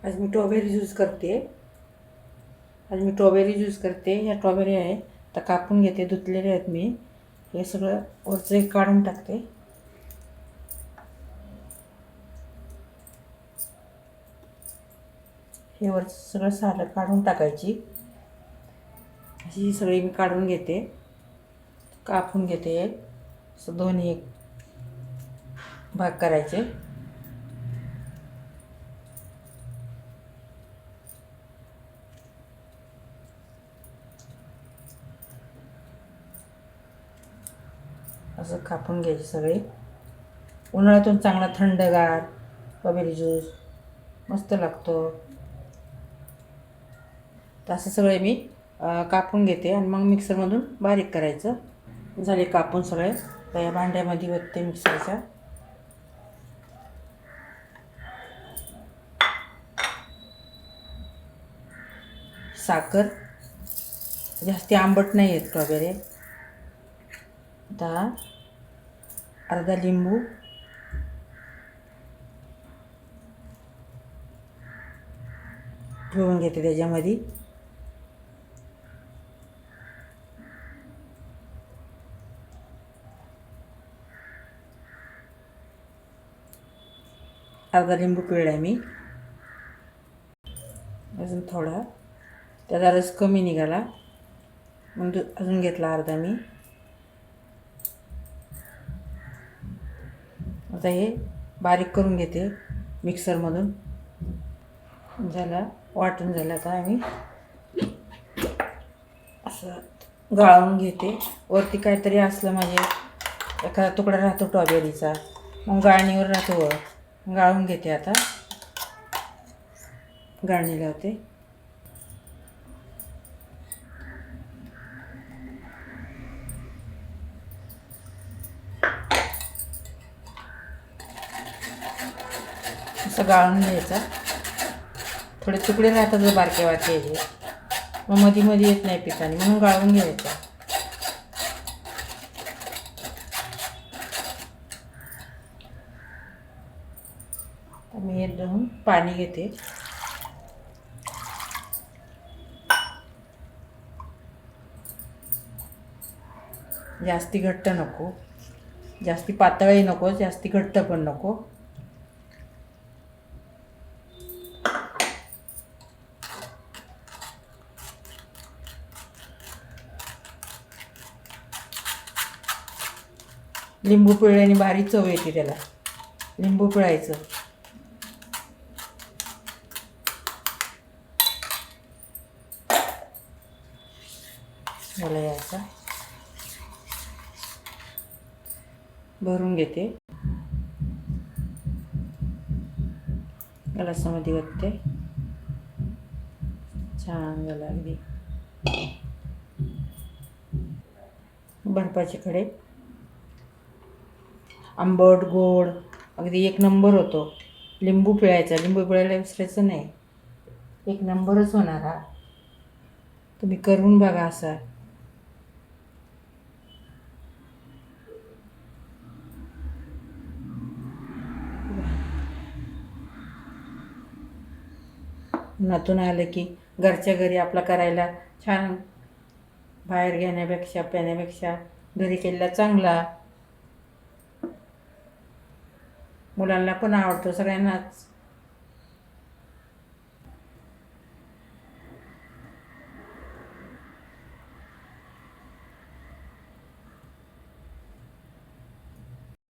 आज मी strawberry use करते. ह्या स्ट्रॉबेरी आहे तर कापून घेते. धुतलेले आहेत मी. हे सगळं वरचं एक काढून टाकते. हे वरचं सगळं सालं काढून टाकायची. अशी सगळी मी काढून घेते. कापून घेते. असं दोन्ही एक भाग करायचे. असं कापून घ्यायचे सगळे. उन्हाळ्यातून चांगला थंडगार स्ट्रॉबेरी ज्यूस मस्त लागतो. तर असं सगळे मी कापून घेते आणि मग मिक्सरमधून बारीक करायचं. झाले कापून सगळे. तर या भांड्यामध्ये ओतते मिक्सरच्या. साखर, जास्ती आंबट नाही आहेत स्ट्रॉबेरी. आता अर्धा लिंबू, पिळून घेते त्याच्यामध्ये. अर्धा लिंबू पिळला मी. अजून थोडा, त्याचा रस कमी निघाला मग अजून घेतला अर्धा मी. आता हे बारीक करून घेते मिक्सरमधून. झाला, वाटून झालं. आता आम्ही असं गाळून घेते. वरती काहीतरी असलं म्हणजे एखादा तुकडा राहतो स्ट्रॉबेरीचा, मग गाळणीवर राहतो वर. गाळून घेते. आता गाळणी लावते. असं गाळून घ्यायचा. थोडे तुकडे राहतात बारके बारके याचे, मग मध्ये मध्ये येत नाही पिठाने, म्हणून गाळून घ्यायचं. मी एकदम पाणी घेते. जास्ती घट्ट नको, जास्ती पातळही नको, जास्ती घट्ट पण नको. लिंबू पिळल्याने भारी चव येते त्याला. लिंबू पिळायचं. मला याचा भरून घेते. गलासामध्ये ओतते. छान झालं अगदी. बर्फाचे खडे, आंबट गोड अगदी एक नंबर होतो. लिंबू पिळायचा. लिंबू पिळायला विसरायचं नाही. एक नंबरच होणार हा. तुम्ही करून बघा असा. उन्हातून आलं की घरच्या घरी आपला करायला छान. बाहेर घेण्यापेक्षा पेण्यापेक्षा घरी केलेला चांगला. मुलांना पण आवडतो, सगळ्यांनाच